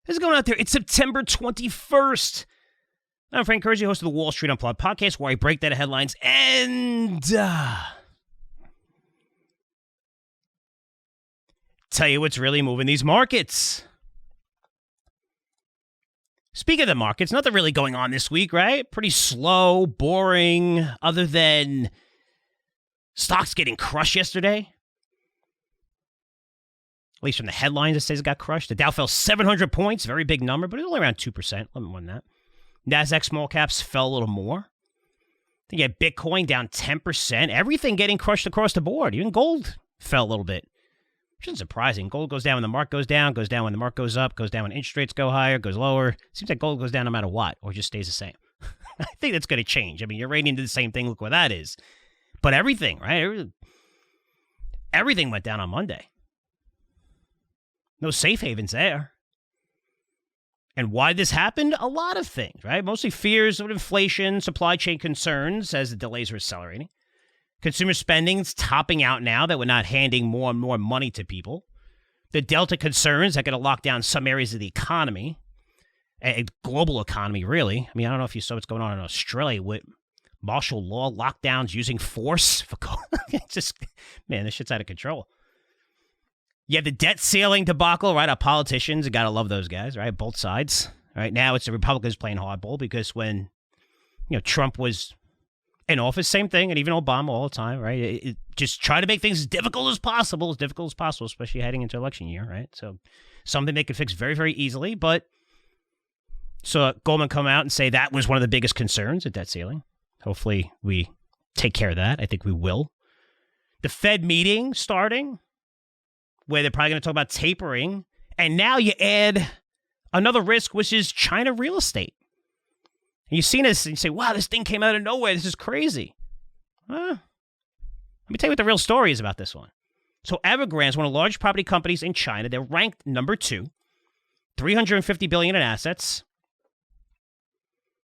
What's going on out there? It's September 21st. I'm Frank Curzio, host of the Wall Street Unplugged podcast, where I break down the headlines and tell you what's really moving these markets. Speaking of the markets, nothing really going on this week, right? Pretty slow, boring, other than stocks getting crushed yesterday. At least from the headlines, it says it got crushed. The Dow fell 700 points, very big number, but it was only around 2%, a little more than that. NASDAQ small caps fell a little more. Then you had Bitcoin down 10%. Everything getting crushed across the board. Even gold fell a little bit, which isn't surprising. Gold goes down when the market goes down when the market goes up, goes down when interest rates go higher, goes lower. Seems like gold goes down no matter what, or just stays the same. I think that's going to change. I mean, you're rating into the same thing. Look what that is. But everything, right? Everything went down on Monday. No safe havens there. And why this happened? A lot of things, right? Mostly fears of inflation, supply chain concerns as the delays are accelerating. Consumer spending's topping out now that we're not handing more and more money to people. The Delta concerns that are going to lock down some areas of the economy, a global economy, really. I mean, I don't know if you saw what's going on in Australia with martial law lockdowns using force. Man, this shit's out of control. You have the debt ceiling debacle, right? Our politicians, you got to love those guys, right? Both sides. Right now, it's the Republicans playing hardball because when, Trump was in office, same thing, and even Obama all the time, right? It just try to make things as difficult as possible, especially heading into election year, right? So something they could fix very, very easily. But so Goldman come out and say that was one of the biggest concerns, the debt ceiling. Hopefully we take care of that. I think we will. The Fed meeting starting, where they're probably going to talk about tapering. And now you add another risk, which is China real estate. And you've seen this and you say, wow, this thing came out of nowhere. This is crazy. Let me tell you what the real story is about this one. So Evergrande is one of the largest property companies in China. They're ranked number 2, $350 billion in assets,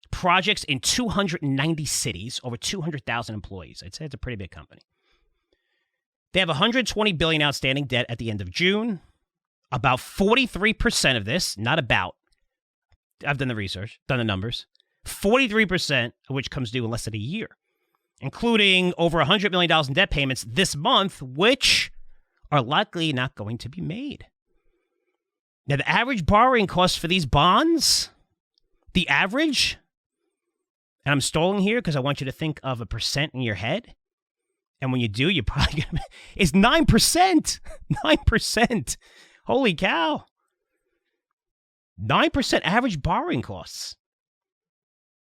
projects in 290 cities, over 200,000 employees. I'd say it's a pretty big company. They have $120 billion outstanding debt at the end of June. About 43% of this, not about, I've done the research, done the numbers, 43% of which comes due in less than a year, including over $100 million in debt payments this month, which are likely not going to be made. Now, the average borrowing cost for these bonds, the average, and I'm stalling here because I want you to think of a percent in your head. And when you do, you're probably going to... It's 9%. 9%. Holy cow. 9% average borrowing costs.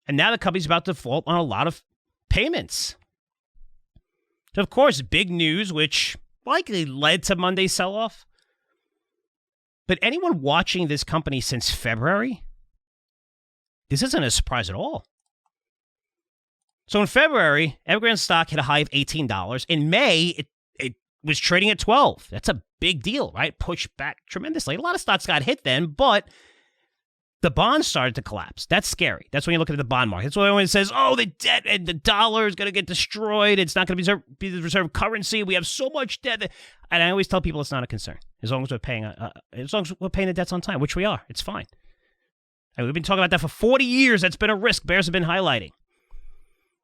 And now the company's about to default on a lot of payments. So, of course, big news, which likely led to Monday's sell-off. But anyone watching this company since February, this isn't a surprise at all. So in February, Evergrande stock hit a high of $18. In May, it was trading at $12. That's a big deal, right? Pushed back tremendously. A lot of stocks got hit then, but the bonds started to collapse. That's scary. That's when you look at the bond market. That's why everyone says, oh, the debt and the dollar is going to get destroyed. It's not going to be the reserve currency. We have so much debt. And I always tell people it's not a concern. As long as we're paying the debts on time, which we are, it's fine. And we've been talking about that for 40 years. That's been a risk bears have been highlighting.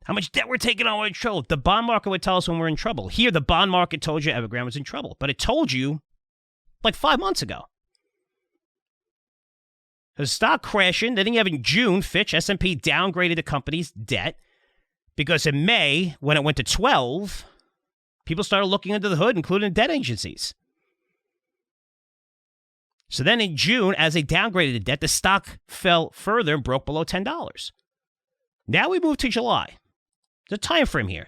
How much debt we're taking on, we're in trouble. The bond market would tell us when we're in trouble. Here, the bond market told you Evergrande was in trouble, but it told you like 5 months ago. The stock crashing. Then you have in June, Fitch, S&P downgraded the company's debt because in May, when it went to 12, people started looking under the hood, including debt agencies. So then in June, as they downgraded the debt, the stock fell further and broke below $10. Now we move to July. There's a time frame here.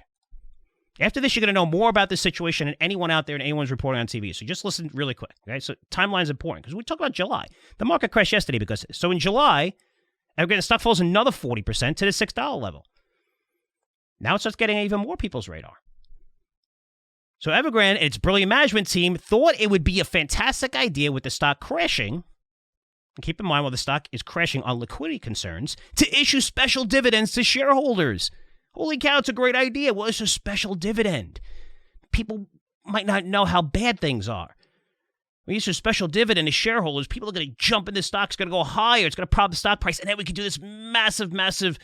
After this, you're going to know more about this situation than anyone out there and anyone's reporting on TV. So just listen really quick. Okay? So timeline is important because we talk about July. The market crashed yesterday because of this. So in July, again, the stock falls another 40% to the $6 level. Now it starts getting even more people's radar. So Evergrande and its brilliant management team thought it would be a fantastic idea with the stock crashing. And keep in mind, while the stock is crashing on liquidity concerns, to issue special dividends to shareholders. Holy cow, it's a great idea. Well, it's a special dividend. People might not know how bad things are. We use a special dividend to shareholders. People are going to jump in the stock. It's going to go higher. It's going to prop the stock price. And then we can do this massive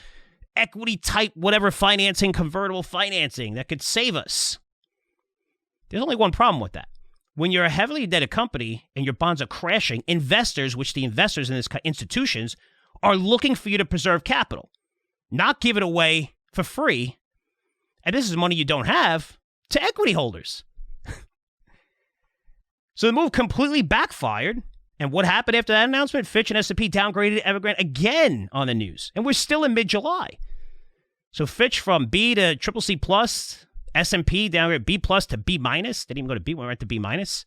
equity type, whatever financing, convertible financing that could save us. There's only one problem with that. When you're a heavily indebted company and your bonds are crashing, investors, which the investors in this institutions, are looking for you to preserve capital, not give it away for free. And this is money you don't have to equity holders. So the move completely backfired. And what happened after that announcement? Fitch and S&P downgraded Evergrande again on the news. And we're still in mid-July. So Fitch from B to CCC plus, S&P downgraded B plus to B minus. Didn't even go to B, went right to B minus.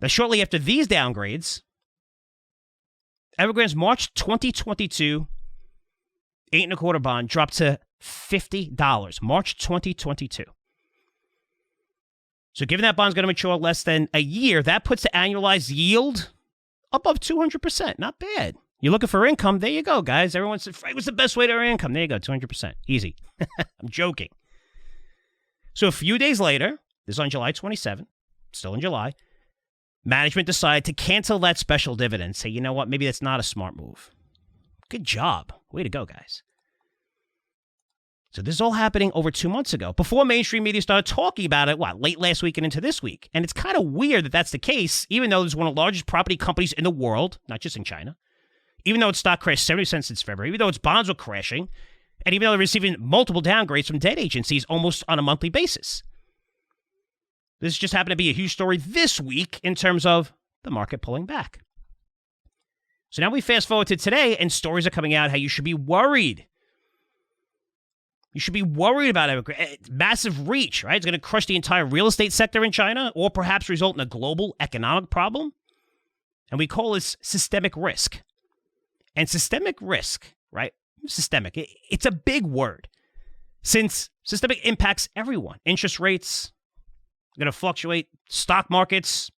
Now, shortly after these downgrades, Evergrande's March 2022 8.25 bond dropped to $50. March 2022. So given that bond's going to mature less than a year, that puts the annualized yield above 200%. Not bad. You're looking for income? There you go, guys. Everyone said, Frank, what's the best way to earn income? There you go, 200%. Easy. I'm joking. So a few days later, this is on July 27th, still in July, management decided to cancel that special dividend. Say, you know what? Maybe that's not a smart move. Good job. Way to go, guys. So this is all happening over 2 months ago, before mainstream media started talking about it, late last week and into this week. And it's kind of weird that that's the case, even though there's one of the largest property companies in the world, not just in China, even though its stock crashed 70 cents since February, even though its bonds were crashing, and even though they're receiving multiple downgrades from debt agencies almost on a monthly basis. This just happened to be a huge story this week in terms of the market pulling back. So now we fast forward to today, and stories are coming out how you should be worried. You should be worried about Evergrande. Massive reach, right? It's going to crush the entire real estate sector in China, or perhaps result in a global economic problem. And we call this systemic risk. And systemic risk, right? Systemic. It's a big word. Since systemic impacts everyone. Interest rates are going to fluctuate. Stock markets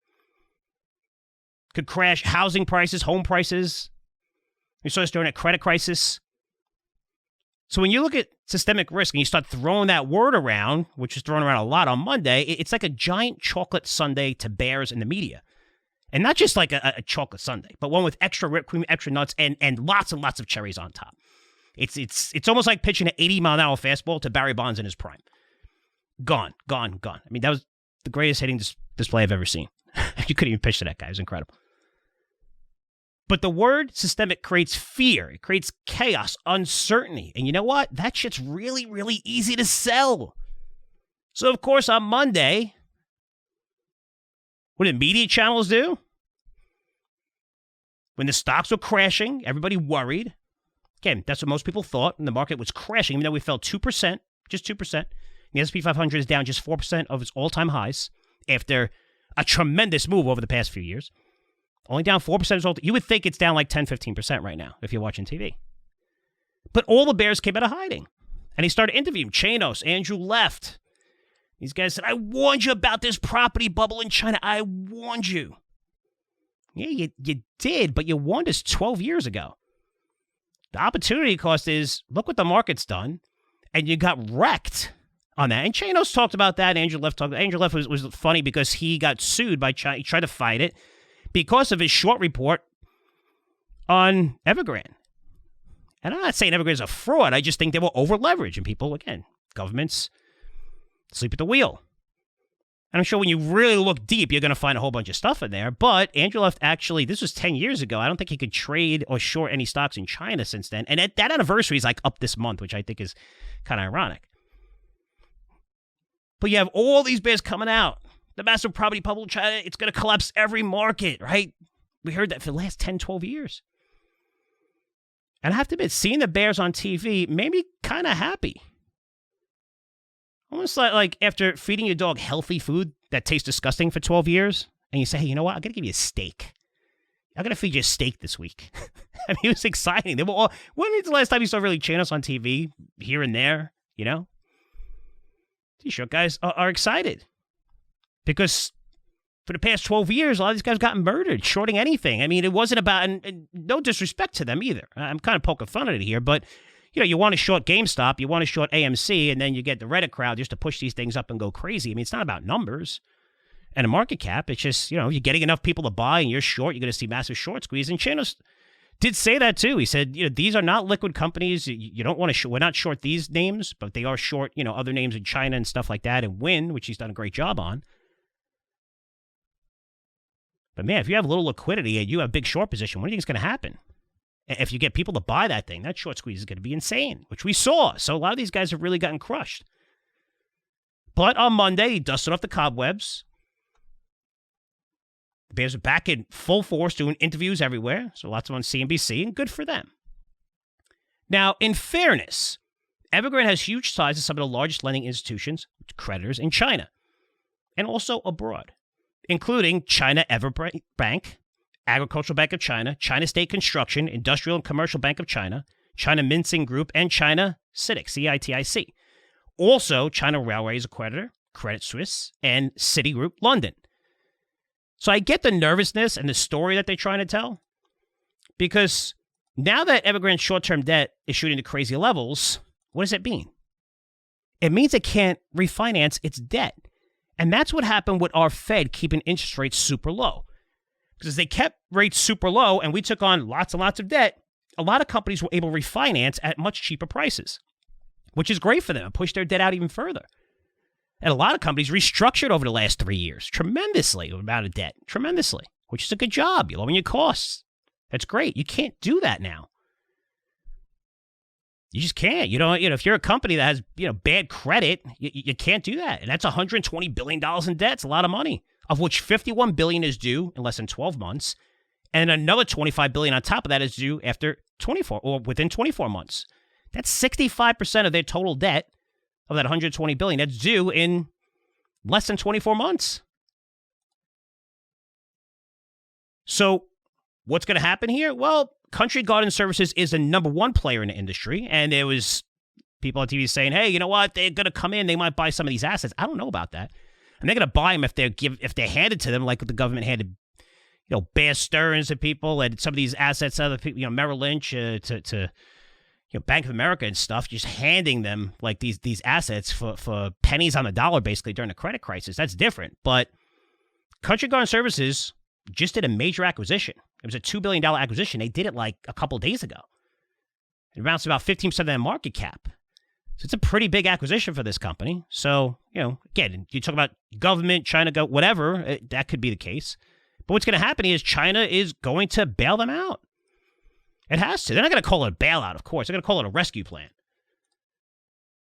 could crash. Housing prices, home prices. We saw this during a credit crisis. So when you look at systemic risk and you start throwing that word around, which is thrown around a lot on Monday, it's like a giant chocolate sundae to bears in the media. And not just like a chocolate sundae, but one with extra whipped cream, extra nuts, and lots and lots of cherries on top. It's almost like pitching an 80-mile-an-hour fastball to Barry Bonds in his prime. Gone. I mean, that was the greatest hitting display I've ever seen. You couldn't even pitch to that guy. It was incredible. But the word systemic creates fear. It creates chaos, uncertainty. And you know what? That shit's really, really easy to sell. So, of course, on Monday, what did media channels do? When the stocks were crashing, everybody worried. Again, that's what most people thought. And the market was crashing, even though we fell 2%, just 2%. The S&P 500 is down just 4% of its all-time highs after a tremendous move over the past few years. Only down 4%. You would think it's down like 10, 15% right now if you're watching TV. But all the bears came out of hiding. And he started interviewing Chanos, Andrew Left. These guys said, I warned you about this property bubble in China. I warned you. Yeah, you did, but you warned us 12 years ago. The opportunity cost is, look what the market's done. And you got wrecked on that. And Chanos talked about that. Andrew Left talked. Andrew Left was funny because he got sued by China. He tried to fight it because of his short report on Evergrande. And I'm not saying Evergrande is a fraud. I just think they were over-leveraged. And people, again, governments sleep at the wheel. And I'm sure when you really look deep, you're going to find a whole bunch of stuff in there. But Andrew Left actually, this was 10 years ago. I don't think he could trade or short any stocks in China since then. And that anniversary is like up this month, which I think is kind of ironic. But you have all these bears coming out. The massive property bubble in China, it's going to collapse every market, right? We heard that for the last 10, 12 years. And I have to admit, seeing the bears on TV made me kind of happy. Almost like after feeding your dog healthy food that tastes disgusting for 12 years, and you say, hey, you know what? I'm going to give you a steak. I'm going to feed you a steak this week. I mean, it was exciting. They were all, when was the last time you saw really Chanos on TV here and there, you know? These short guys are excited. Because for the past 12 years, a lot of these guys got murdered, shorting anything. I mean, it wasn't about, and no disrespect to them either. I'm kind of poking fun at it here, but, you know, you want to short GameStop, you want to short AMC, and then you get the Reddit crowd just to push these things up and go crazy. I mean, it's not about numbers, and a market cap. It's just, you're getting enough people to buy and you're short, you're going to see massive short squeeze. And Chanos did say that too. He said, these are not liquid companies. You don't want to we're not short these names, but they are short, other names in China and stuff like that, and Win, which he's done a great job on. But man, if you have a little liquidity and you have a big short position, what do you think is going to happen? If you get people to buy that thing, that short squeeze is going to be insane, which we saw. So a lot of these guys have really gotten crushed. But on Monday, he dusted off the cobwebs. The Bears are back in full force doing interviews everywhere. So lots of them on CNBC, and good for them. Now, in fairness, Evergrande has huge ties to some of the largest lending institutions, creditors in China, and also abroad, including China Everbank, Agricultural Bank of China, China State Construction, Industrial and Commercial Bank of China, China Mincing Group, and China CITIC, C-I-T-I-C. Also, China Railways a creditor, Credit Suisse, and Citigroup London. So I get the nervousness and the story that they're trying to tell, because now that Evergrande's short-term debt is shooting to crazy levels, what does it mean? It means it can't refinance its debt. And that's what happened with our Fed keeping interest rates super low. Because they kept rates super low and we took on lots and lots of debt, a lot of companies were able to refinance at much cheaper prices, which is great for them and push their debt out even further. And a lot of companies restructured over the last 3 years tremendously with amount of debt, tremendously, which is a good job. You're lowering your costs. That's great. You can't do that now. You just can't. If you're a company that has, bad credit, you can't do that. And that's $120 billion in debt. It's a lot of money, of which $51 billion is due in less than 12 months. And another $25 billion on top of that is due after 24 or within 24 months. That's 65% of their total debt of that $120 billion. That's due in less than 24 months. So what's going to happen here? Well, Country Garden Services is the number one player in the industry. And there was people on TV saying, hey, you know what? They're going to come in. They might buy some of these assets. I don't know about that. And they're going to buy them if they're handed to them, like the government handed, Bear Stearns to people and some of these assets, other people, Merrill Lynch to Bank of America and stuff, just handing them like these assets for pennies on the dollar, basically during the credit crisis. That's different. But Country Garden Services just did a major acquisition. It was a $2 billion acquisition. They did it like a couple of days ago. It amounts to about 15% of their market cap. So it's a pretty big acquisition for this company. So, again, you talk about government, China, whatever, that could be the case. But what's going to happen is China is going to bail them out. It has to. They're not going to call it a bailout, of course. They're going to call it a rescue plan.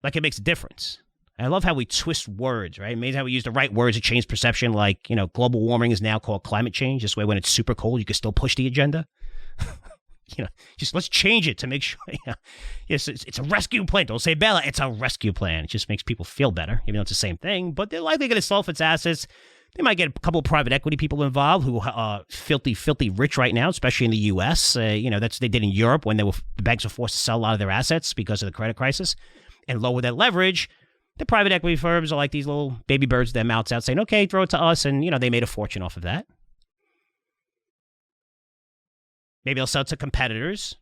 Like it makes a difference. I love how we twist words, right? Amazing how we use the right words to change perception. Like, global warming is now called climate change. This way, when it's super cold, you can still push the agenda. Just let's change it to make sure. Yes, it's a rescue plan. Don't say bailout. It's a rescue plan. It just makes people feel better, even though it's the same thing. But they're likely going to sell off its assets. They might get a couple of private equity people involved who are filthy rich right now, especially in the U.S. That's what they did in Europe when the banks were forced to sell a lot of their assets because of the credit crisis and lower their leverage. The private equity firms are like these little baby birds with their mouths out saying, okay, throw it to us. And, they made a fortune off of that. Maybe they'll sell it to competitors.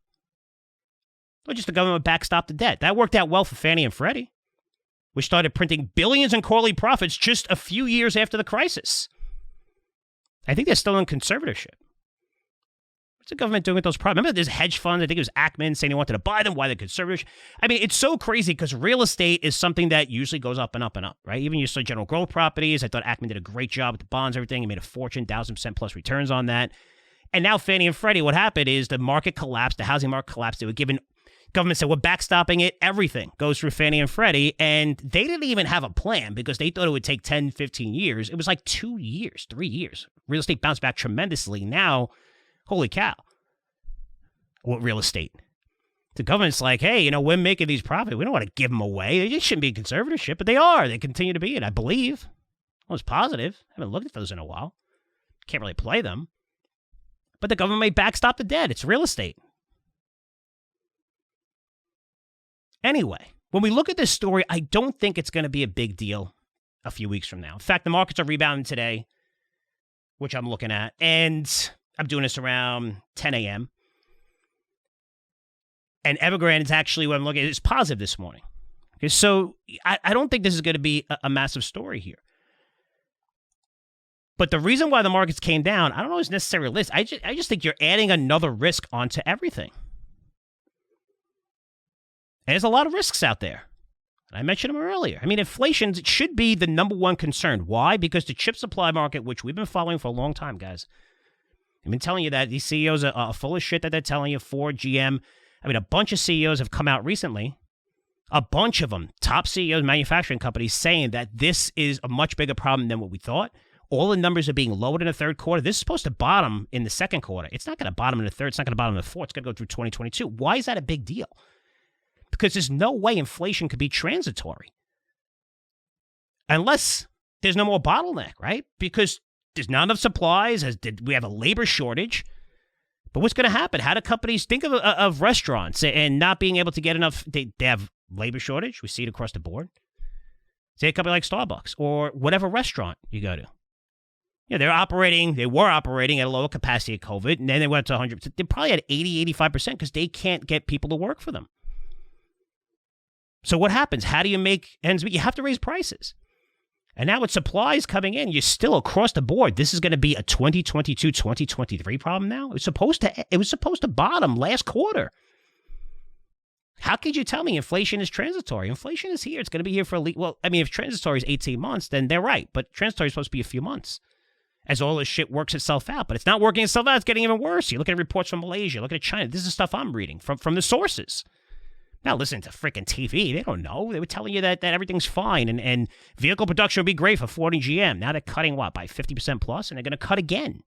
Or just the government backstop the debt. That worked out well for Fannie and Freddie, which started printing billions in quarterly profits just a few years after the crisis. I think they're still in conservatorship. What's the government doing with those products? Remember, there's hedge funds. I think it was Ackman saying he wanted to buy them. Why they're conservative? I mean, it's so crazy because real estate is something that usually goes up and up and up, right? Even you saw general growth properties. I thought Ackman did a great job with the bonds, everything. He made a fortune, 1,000% plus returns on that. And now Fannie and Freddie, what happened is the market collapsed. The housing market collapsed. They were given, government said, we're backstopping it. Everything goes through Fannie and Freddie. And they didn't even have a plan because they thought it would take 10, 15 years. It was like 2 years, 3 years. Real estate bounced back tremendously. Now, holy cow. What real estate? The government's like, hey, we're making these profits. We don't want to give them away. They just shouldn't be in conservatorship, but they are. They continue to be it, I believe. I was positive. I haven't looked at those in a while. Can't really play them. But the government may backstop the debt. It's real estate. Anyway, when we look at this story, I don't think it's going to be a big deal a few weeks from now. In fact, the markets are rebounding today, which I'm looking at, and I'm doing this around 10 a.m. And Evergrande is actually what I'm looking at. It's positive this morning. Okay, so I don't think this is going to be a massive story here. But the reason why the markets came down, I don't know, is necessarily a list. I just think you're adding another risk onto everything. And there's a lot of risks out there. I mentioned them earlier. I mean, inflation should be the number one concern. Why? Because the chip supply market, which we've been following for a long time, guys. I've been telling you that these CEOs are full of shit that they're telling you. Ford, GM. I mean, a bunch of CEOs have come out recently. A bunch of them, top CEOs, manufacturing companies, saying that this is a much bigger problem than what we thought. All the numbers are being lowered in the third quarter. This is supposed to bottom in the second quarter. It's not going to bottom in the third. It's not going to bottom in the fourth. It's going to go through 2022. Why is that a big deal? Because there's no way inflation could be transitory unless there's no more bottleneck, right? Because there's not enough supplies. We have a labor shortage. But what's going to happen? How do companies think of restaurants and not being able to get enough? They have labor shortage. We see it across the board. Say a company like Starbucks or whatever restaurant you go to. Yeah, they were operating at a lower capacity at COVID, and then they went to 100%. They're probably at 80, 85% because they can't get people to work for them. So what happens? How do you make ends meet? You have to raise prices. And now with supplies coming in, you're still across the board. This is going to be a 2022, 2023 problem now. It was supposed to bottom last quarter. How could you tell me inflation is transitory? Inflation is here. It's going to be here for well, I mean, if transitory is 18 months, then they're right. But transitory is supposed to be a few months as all this shit works itself out. But it's not working itself out. It's getting even worse. You look at reports from Malaysia. Look at China. This is stuff I'm reading from the sources. Not listening to freaking TV. They don't know. They were telling you that everything's fine and vehicle production would be great for Ford and GM. Now they're cutting what, by 50% plus, and they're going to cut again.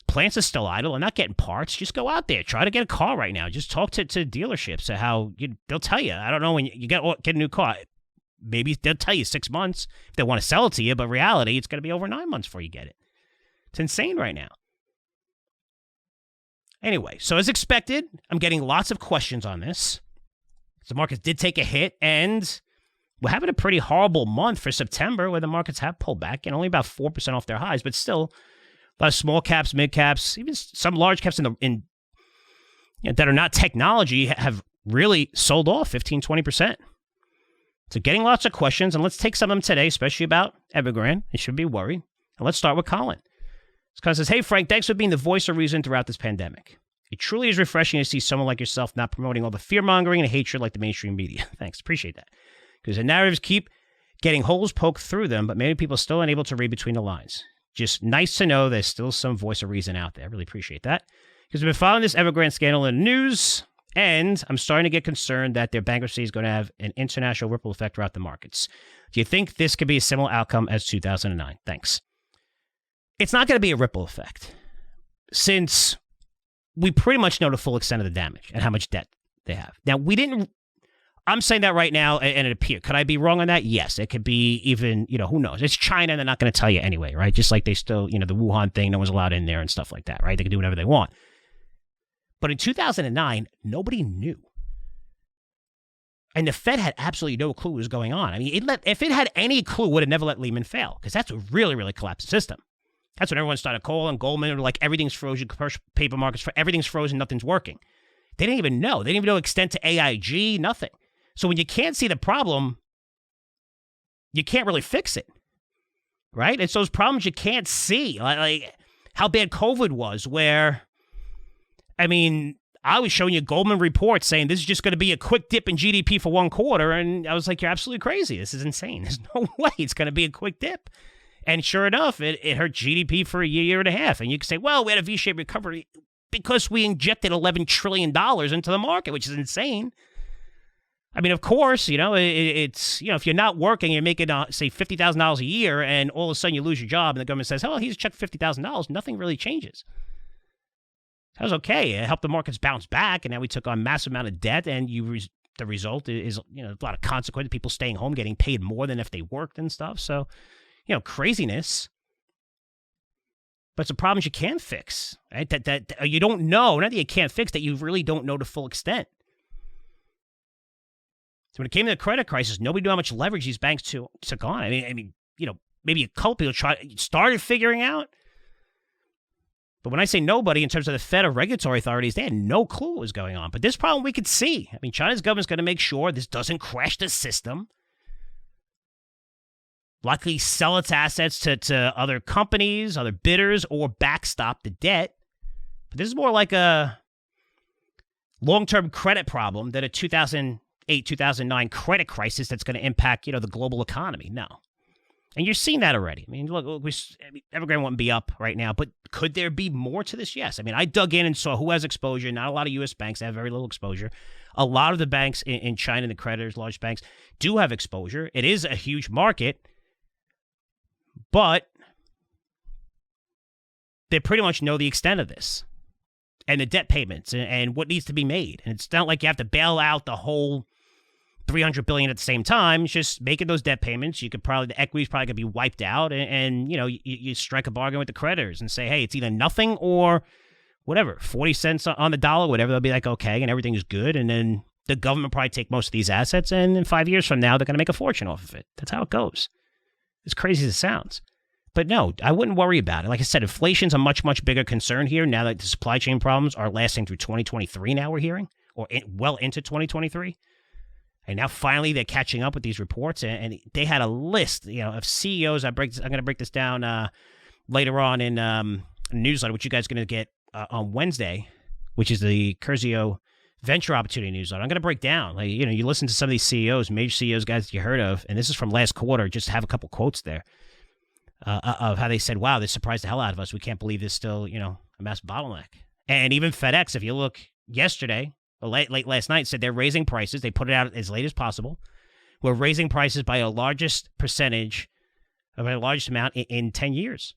Plants are still idle. They're not getting parts. Just go out there. Try to get a car right now. Just talk to dealerships. They'll tell you. I don't know when you get a new car. Maybe they'll tell you 6 months if they want to sell it to you, but reality, it's going to be over 9 months before you get it. It's insane right now. Anyway, so as expected, I'm getting lots of questions on this. The markets did take a hit, and we're having a pretty horrible month for September where the markets have pulled back and only about 4% off their highs, but still a lot of small caps, mid caps, even some large caps that are not technology have really sold off 15, 20%. So getting lots of questions, and let's take some of them today, especially about Evergrande. You should be worried. And let's start with Colin. Colin says, hey, Frank, thanks for being the voice of reason throughout this pandemic. It truly is refreshing to see someone like yourself not promoting all the fear-mongering and hatred like the mainstream media. Thanks. Appreciate that. Because the narratives keep getting holes poked through them, but many people still unable to read between the lines. Just nice to know there's still some voice of reason out there. I really appreciate that. Because we've been following this Evergrande scandal in the news, and I'm starting to get concerned that their bankruptcy is going to have an international ripple effect throughout the markets. Do you think this could be a similar outcome as 2009? Thanks. It's not going to be a ripple effect, since we pretty much know the full extent of the damage and how much debt they have. Now, I'm saying that right now, and it appears. Could I be wrong on that? Yes, it could be even, who knows? It's China, and they're not going to tell you anyway, right? Just like they still, the Wuhan thing, no one's allowed in there and stuff like that, right? They can do whatever they want. But in 2009, nobody knew. And the Fed had absolutely no clue what was going on. I mean, if it had any clue, it would have never let Lehman fail, because that's what really, really collapsed the system. That's when everyone started calling Goldman, like everything's frozen, commercial paper markets, everything's frozen, nothing's working. They didn't even know. They didn't even know extent to AIG, nothing. So when you can't see the problem, you can't really fix it, right? It's those problems you can't see, like how bad COVID was, where, I mean, I was showing you Goldman reports saying this is just going to be a quick dip in GDP for one quarter, and I was like, you're absolutely crazy. This is insane. There's no way it's going to be a quick dip. And sure enough, it hurt GDP for a year and a half. And you can say, well, we had a V-shaped recovery because we injected $11 trillion into the market, which is insane. I mean, of course, it's, if you're not working, you're making, say, $50,000 a year, and all of a sudden you lose your job, and the government says, oh, he's checked $50,000. Nothing really changes. That was okay. It helped the markets bounce back, and now we took on a massive amount of debt, and the result is, a lot of consequences, people staying home, getting paid more than if they worked and stuff. So, craziness. But it's the problems you can fix, right? That you don't know, not that you can't fix, that you really don't know the full extent. So when it came to the credit crisis, nobody knew how much leverage these banks took on. I mean, maybe a couple people started figuring out. But when I say nobody, in terms of the Fed or regulatory authorities, they had no clue what was going on. But this problem we could see. I mean, China's government's going to make sure this doesn't crash the system. likely sell its assets to other companies, other bidders, or backstop the debt. But this is more like a long-term credit problem than a 2008, 2009 credit crisis that's going to impact, the global economy. No. And you're seeing that already. I mean, look, Evergrande wouldn't be up right now, but could there be more to this? Yes. I mean, I dug in and saw who has exposure. Not a lot of U.S. banks have very little exposure. A lot of the banks in China, the creditors, large banks, do have exposure. It is a huge market, but they pretty much know the extent of this and the debt payments and what needs to be made. And it's not like you have to bail out the whole $300 billion at the same time. It's just making those debt payments. The equity's probably gonna be wiped out, and you strike a bargain with the creditors and say, hey, it's either nothing or whatever, 40 cents on the dollar, whatever. They'll be like, okay, and everything is good. And then the government probably take most of these assets, and in 5 years from now, they're gonna make a fortune off of it. That's how it goes. As crazy as it sounds. But no, I wouldn't worry about it. Like I said, inflation's a much, much bigger concern here now that the supply chain problems are lasting through 2023 now, we're hearing, or well into 2023. And now finally they're catching up with these reports, and they had a list, of CEOs. I'm going to break this down later on in a newsletter, which you guys are going to get on Wednesday, which is the Curzio Venture Opportunity newsletter. I'm going to break down, you listen to some of these CEOs, major CEOs, guys that you heard of, and this is from last quarter. Just have a couple quotes there of how they said, wow, this surprised the hell out of us. We can't believe this still, a massive bottleneck. And even FedEx, if you look yesterday, late last night, said they're raising prices. They put it out as late as possible. We're raising prices by a largest percentage, by the largest amount in 10 years.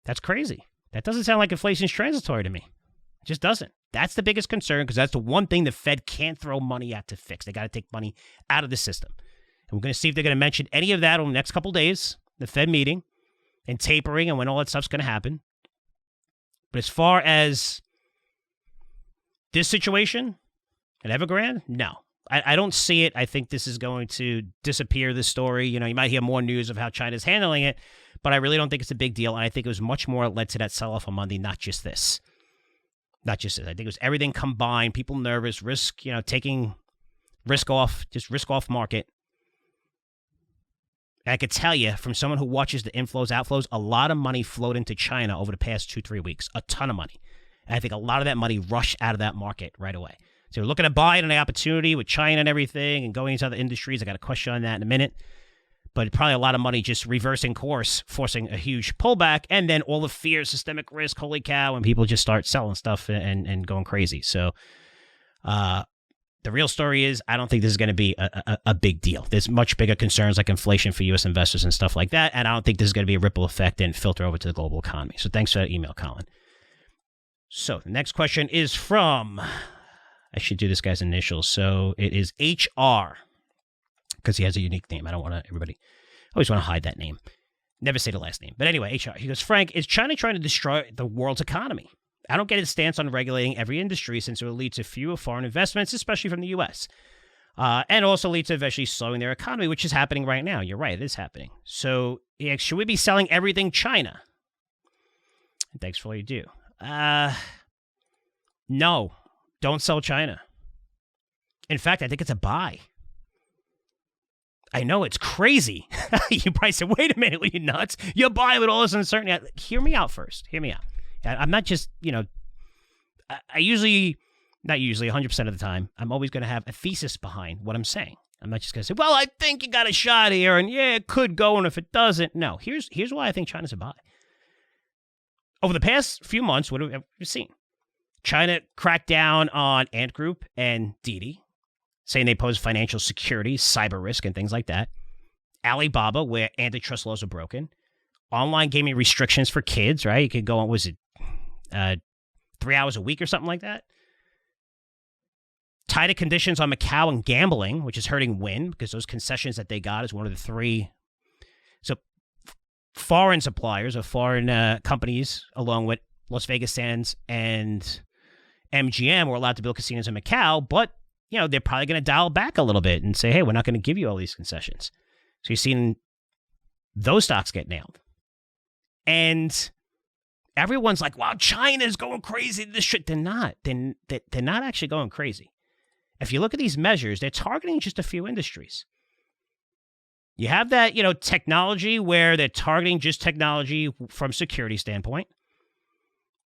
That's crazy. That doesn't sound like inflation's transitory to me. It just doesn't. That's the biggest concern, because that's the one thing the Fed can't throw money at to fix. They got to take money out of the system. And we're going to see if they're going to mention any of that over the next couple of days, the Fed meeting, and tapering, and when all that stuff's going to happen. But as far as this situation at Evergrande, no. I don't see it. I think this is going to disappear, this story. You might hear more news of how China's handling it, but I really don't think it's a big deal. And I think it was much more led to that sell-off on Monday, not just this. Not just this. I think it was everything combined, people nervous, risk, taking risk off, just risk off market. And I could tell you, from someone who watches the inflows, outflows, a lot of money flowed into China over the past 2-3 weeks. A ton of money. And I think a lot of that money rushed out of that market right away. So we're looking to buy it on the opportunity with China and everything and going into other industries. I got a question on that in a minute. But probably a lot of money just reversing course, forcing a huge pullback, and then all the fear, systemic risk, holy cow, and people just start selling stuff and going crazy. So the real story is, I don't think this is going to be a big deal. There's much bigger concerns like inflation for U.S. investors and stuff like that, and I don't think this is going to be a ripple effect and filter over to the global economy. So thanks for that email, Colin. So the next question is from, I should do this guy's initials. So it is HR, because he has a unique name. I don't want to, I always want to hide that name. Never say the last name. But anyway, HR, he goes, Frank, is China trying to destroy the world's economy? I don't get his stance on regulating every industry, since it will lead to fewer foreign investments, especially from the U.S., and also lead to eventually slowing their economy, which is happening right now. You're right, it is happening. So should we be selling everything China? And thanks for all you do. No, don't sell China. In fact, I think it's a buy. I know, it's crazy. You probably said, wait a minute, are you nuts? You're buying with all this uncertainty. Hear me out first. Hear me out. I'm not just, I usually, not usually, 100% of the time, I'm always going to have a thesis behind what I'm saying. I'm not just going to say, well, I think you got a shot here, and yeah, it could go, and if it doesn't, no. Here's why I think China's a buy. Over the past few months, what have we seen? China cracked down on Ant Group and Didi, saying they pose financial security, cyber risk, and things like that. Alibaba, where antitrust laws are broken. Online gaming restrictions for kids, right? You could go on, was it 3 hours a week or something like that? Tighter conditions on Macau and gambling, which is hurting Wynn, because those concessions that they got is one of the three. So foreign suppliers or foreign companies, along with Las Vegas Sands and MGM, were allowed to build casinos in Macau, but they're probably going to dial back a little bit and say, hey, we're not going to give you all these concessions. So you've seen those stocks get nailed. And everyone's like, wow, China's going crazy. This shit. They're not. They're not actually going crazy. If you look at these measures, they're targeting just a few industries. You have that, technology where they're targeting just technology from security standpoint.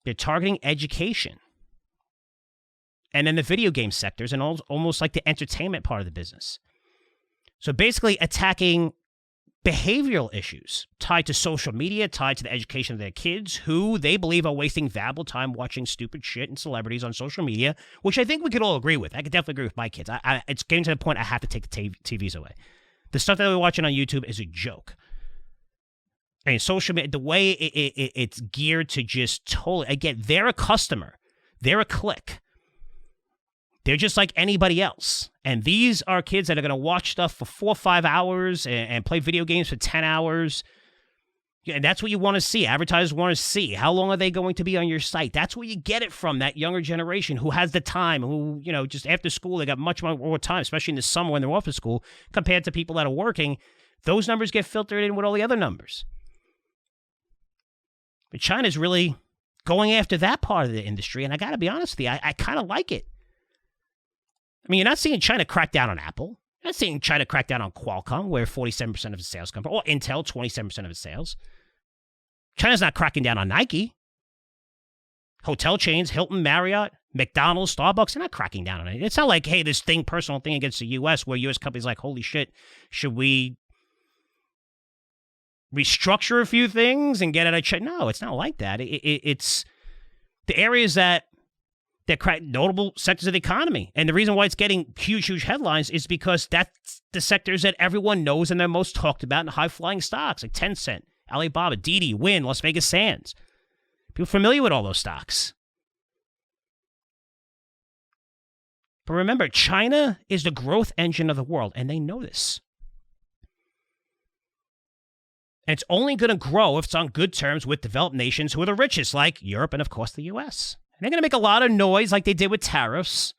They're targeting education. And then the video game sectors and almost like the entertainment part of the business. So basically attacking behavioral issues tied to social media, tied to the education of their kids, who they believe are wasting valuable time watching stupid shit and celebrities on social media, which I think we could all agree with. I could definitely agree with my kids. It's getting to the point I have to take the TVs away. The stuff that we're watching on YouTube is a joke. I mean, social media, the way it's geared to just totally, again, they're a customer. They're a click. They're just like anybody else. And these are kids that are going to watch stuff for 4 or 5 hours and play video games for 10 hours. And that's what you want to see. Advertisers want to see. How long are they going to be on your site? That's where you get it from, that younger generation who has the time, who, just after school, they got much more time, especially in the summer when they're off of school, compared to people that are working. Those numbers get filtered in with all the other numbers. But China's really going after that part of the industry. And I got to be honest with you, I kind of like it. I mean, you're not seeing China crack down on Apple. You're not seeing China crack down on Qualcomm, where 47% of its sales come from, or Intel, 27% of its sales. China's not cracking down on Nike. Hotel chains, Hilton, Marriott, McDonald's, Starbucks, they're not cracking down on it. It's not like, hey, this personal thing against the U.S., where U.S. companies like, holy shit, should we restructure a few things and get out of China? No, it's not like that. It's the areas that crack notable sectors of the economy. And the reason why it's getting huge headlines is because that's the sectors that everyone knows and they're most talked about in high-flying stocks, like Tencent, Alibaba, Didi, Wynn, Las Vegas Sands. People familiar with all those stocks. But remember, China is the growth engine of the world, and they know this. And it's only going to grow if it's on good terms with developed nations who are the richest, like Europe and, of course, the U.S. And they're going to make a lot of noise like they did with tariffs.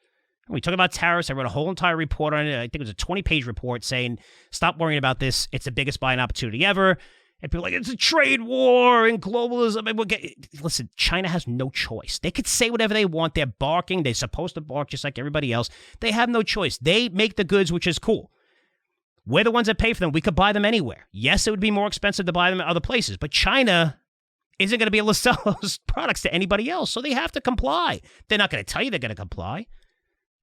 When we talk about tariffs, I wrote a whole entire report on it. I think it was a 20-page report saying, stop worrying about this. It's the biggest buying opportunity ever. And people are like, it's a trade war and globalism. Listen, China has no choice. They could say whatever they want. They're barking. They're supposed to bark just like everybody else. They have no choice. They make the goods, which is cool. We're the ones that pay for them. We could buy them anywhere. Yes, it would be more expensive to buy them at other places, but China isn't going to be able to sell those products to anybody else, so they have to comply. They're not going to tell you they're going to comply,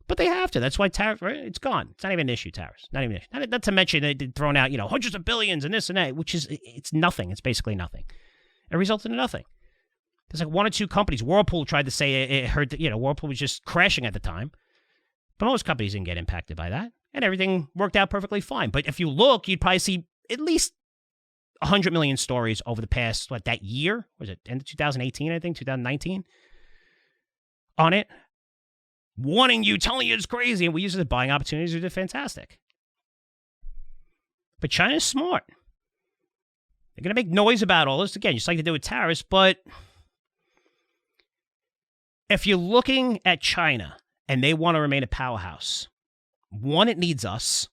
but they have to. That's why tariffs, right? It's gone. It's not even an issue, tariffs. Not even an issue. Not to mention they've thrown out, hundreds of billions and this and that, which is, it's nothing. It's basically nothing. It results in nothing. There's like one or two companies. Whirlpool tried to say it hurt, Whirlpool was just crashing at the time, but most companies didn't get impacted by that, and everything worked out perfectly fine. But if you look, you'd probably see at least 100 million stories over the past, that year? Was it end of 2018, I think, 2019? On it. Warning you, telling you it's crazy, and we use it as buying opportunities, which are fantastic. But China's smart. They're going to make noise about all this, again, just like they did with tariffs, but if you're looking at China and they want to remain a powerhouse, one, it needs us.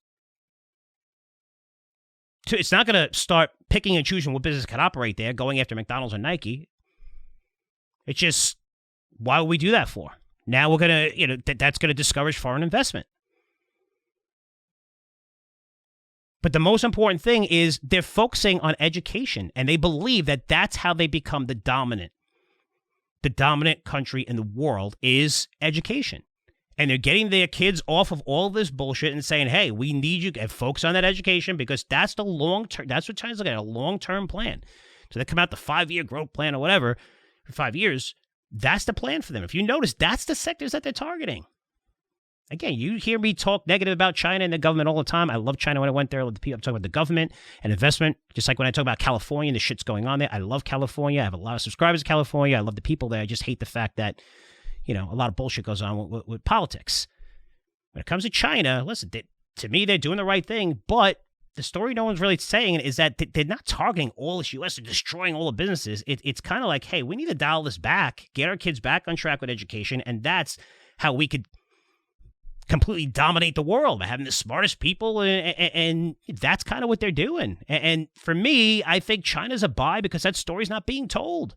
Two, it's not going to start picking and choosing what business can operate there, going after McDonald's or Nike. It's just, why would we do that for? Now we're going to, that's going to discourage foreign investment. But the most important thing is they're focusing on education, and they believe that that's how they become the dominant country in the world is education. And they're getting their kids off of all this bullshit and saying, hey, we need you to focus on that education, because that's the long term. That's what China's looking at, a long-term plan. So they come out the 5-year growth plan or whatever for 5 years. That's the plan for them. If you notice, that's the sectors that they're targeting. Again, you hear me talk negative about China and the government all the time. I love China when I went there. I'm talking about the government and investment. Just like when I talk about California and the shit's going on there. I love California. I have a lot of subscribers in California. I love the people there. I just hate the fact that, a lot of bullshit goes on with politics. When it comes to China, listen, to me, they're doing the right thing. But the story no one's really saying is that they're not targeting all this U.S. They're destroying all the businesses. It's kind of like, hey, we need to dial this back, get our kids back on track with education, and that's how we could completely dominate the world by having the smartest people, and that's kind of what they're doing. And for me, I think China's a buy because that story's not being told.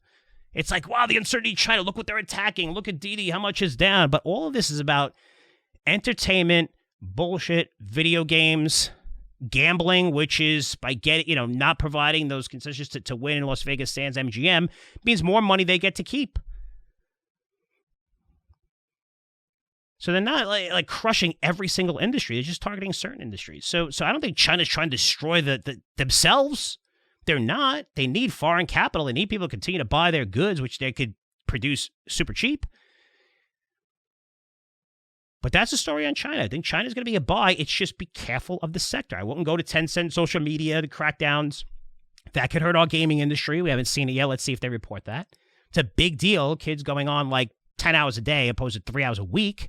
It's like, wow, the uncertainty in China, look what they're attacking, look at Didi, how much is down. But all of this is about entertainment, bullshit, video games, gambling, which is by not providing those concessions to win in Las Vegas Sands MGM, means more money they get to keep. So they're not like crushing every single industry. They're just targeting certain industries. So I don't think China's trying to destroy themselves. They're not. They need foreign capital. They need people to continue to buy their goods, which they could produce super cheap. But that's the story on China. I think China's going to be a buy. It's just be careful of the sector. I wouldn't go to Tencent, social media, the crackdowns. That could hurt our gaming industry. We haven't seen it yet. Let's see if they report that. It's a big deal. Kids going on like 10 hours a day opposed to 3 hours a week.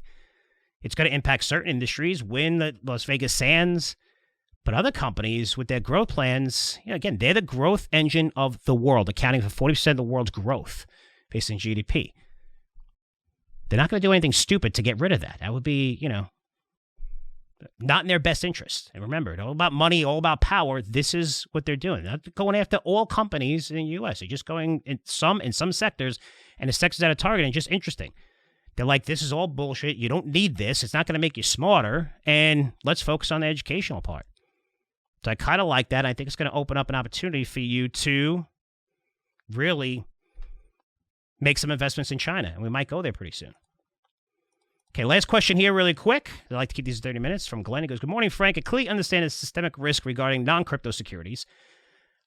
It's going to impact certain industries, win the Las Vegas Sands. But other companies with their growth plans, again, they're the growth engine of the world, accounting for 40% of the world's growth based on GDP. They're not going to do anything stupid to get rid of that. That would be, not in their best interest. And remember, it's all about money, all about power. This is what they're doing. They're not going after all companies in the U.S. They're just going in some sectors, and the sectors that are targeting just interesting. They're like, this is all bullshit. You don't need this. It's not going to make you smarter. And let's focus on the educational part. So I kind of like that. I think it's going to open up an opportunity for you to really make some investments in China. And we might go there pretty soon. Okay, last question here really quick. I like to keep these 30 minutes from Glenn. He goes, good morning, Frank. I clearly understand the systemic risk regarding non-crypto securities,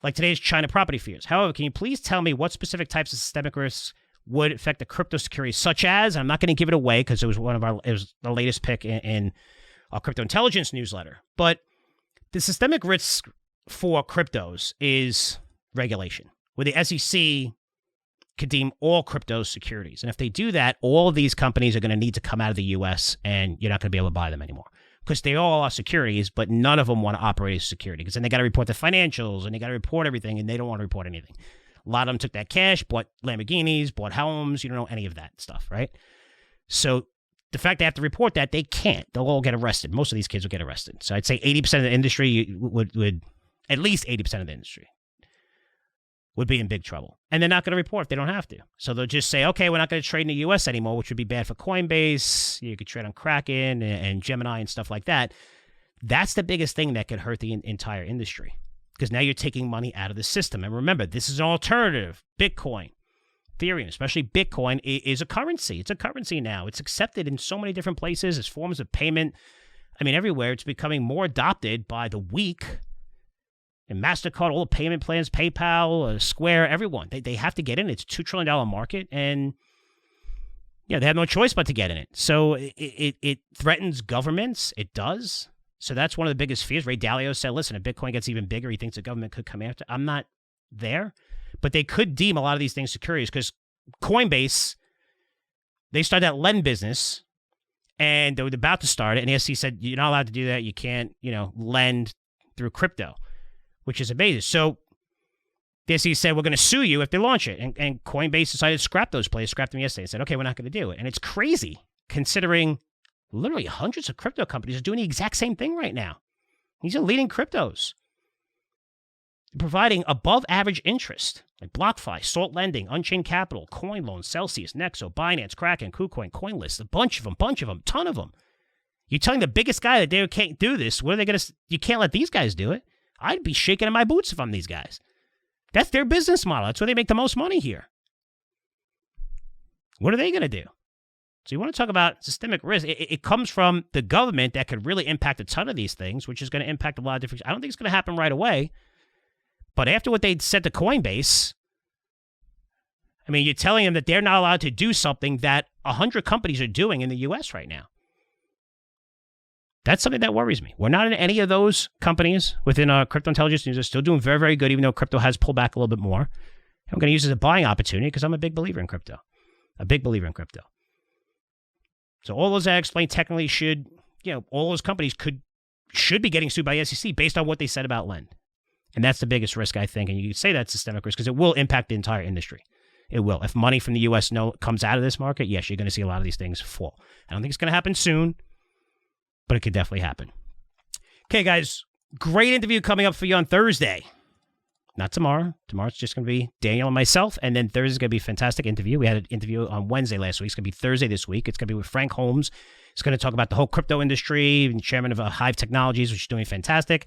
like today's China property fears. However, can you please tell me what specific types of systemic risks would affect the crypto securities, such as, and I'm not going to give it away because it was the latest pick in our crypto intelligence newsletter, but the systemic risk for cryptos is regulation, where the SEC could deem all crypto securities. And if they do that, all of these companies are going to need to come out of the U.S. and you're not going to be able to buy them anymore because they all are securities, but none of them want to operate as security because then they got to report the financials and they got to report everything and they don't want to report anything. A lot of them took that cash, bought Lamborghinis, bought homes. You don't know any of that stuff, right? So the fact they have to report that, they can't. They'll all get arrested. Most of these kids will get arrested. So I'd say 80% of the industry would at least 80% of the industry would be in big trouble. And they're not going to report if they don't have to. So they'll just say, okay, we're not going to trade in the U.S. anymore, which would be bad for Coinbase. You could trade on Kraken and Gemini and stuff like that. That's the biggest thing that could hurt the entire industry. Because now you're taking money out of the system. And remember, this is an alternative. Bitcoin, Ethereum, especially Bitcoin, is a currency. It's a currency now. It's accepted in so many different places as forms of payment. I mean, everywhere. It's becoming more adopted by the weak. And MasterCard, all the payment plans, PayPal, Square, everyone. They have to get in. It's a $2 trillion market. And they have no choice but to get in it. So it threatens governments. It does. So that's one of the biggest fears. Ray Dalio said, listen, if Bitcoin gets even bigger, he thinks the government could come after. I'm not there. But they could deem a lot of these things securities because Coinbase, they started that lend business and they were about to start it. And the SEC said, you're not allowed to do that. You can't, lend through crypto, which is amazing. So the SEC said, we're going to sue you if they launch it. And Coinbase decided to scrap those plays, scrapped them yesterday and said, okay, we're not going to do it. And it's crazy considering literally hundreds of crypto companies are doing the exact same thing right now. These are leading cryptos. Providing above average interest like BlockFi, Salt Lending, Unchained Capital, Coin Loans, Celsius, Nexo, Binance, Kraken, KuCoin, CoinList, a bunch of them, ton of them. You're telling the biggest guy that they can't do this. What are they going to? You can't let these guys do it. I'd be shaking in my boots if I'm these guys. That's their business model. That's where they make the most money here. What are they going to do? So you want to talk about systemic risk. It comes from the government that could really impact a ton of these things, which is going to impact a lot of different. I don't think it's going to happen right away. But after what they said to Coinbase, I mean, you're telling them that they're not allowed to do something that 100 companies are doing in the U.S. right now. That's something that worries me. We're not in any of those companies within our crypto intelligence news. They're still doing very, very good, even though crypto has pulled back a little bit more. I'm going to use it as a buying opportunity because I'm a big believer in crypto. So all those I explained technically should, all those companies should be getting sued by the SEC based on what they said about lend. And that's the biggest risk, I think. And you could say that's systemic risk because it will impact the entire industry. It will. If money from the U.S. comes out of this market, yes, you're going to see a lot of these things fall. I don't think it's going to happen soon, but it could definitely happen. Okay, guys, great interview coming up for you on Thursday. Not tomorrow. Tomorrow's just going to be Daniel and myself, and then Thursday's going to be a fantastic interview. We had an interview on Wednesday last week. It's going to be Thursday this week. It's going to be with Frank Holmes. He's going to talk about the whole crypto industry and chairman of Hive Technologies, which is doing fantastic.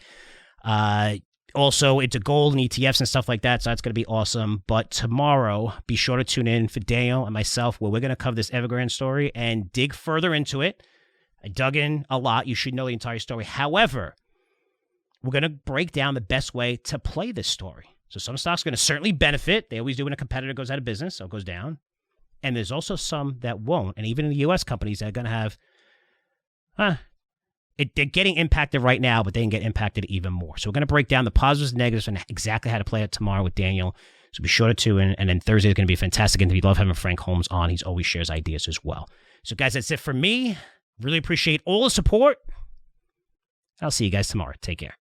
Also, into gold and ETFs and stuff like that, so that's going to be awesome. But tomorrow, be sure to tune in for Daniel and myself, where we're going to cover this Evergrande story and dig further into it. I dug in a lot. You should know the entire story. However, we're going to break down the best way to play this story. So some stocks are going to certainly benefit. They always do when a competitor goes out of business, so it goes down. And there's also some that won't. And even in the U.S. companies that are going to have, they're getting impacted right now, but they can get impacted even more. So we're going to break down the positives and negatives and exactly how to play it tomorrow with Daniel. So be sure to tune in. And then Thursday is going to be a fantastic interview. Love having Frank Holmes on. He's always shares ideas as well. So guys, that's it for me. Really appreciate all the support. I'll see you guys tomorrow. Take care.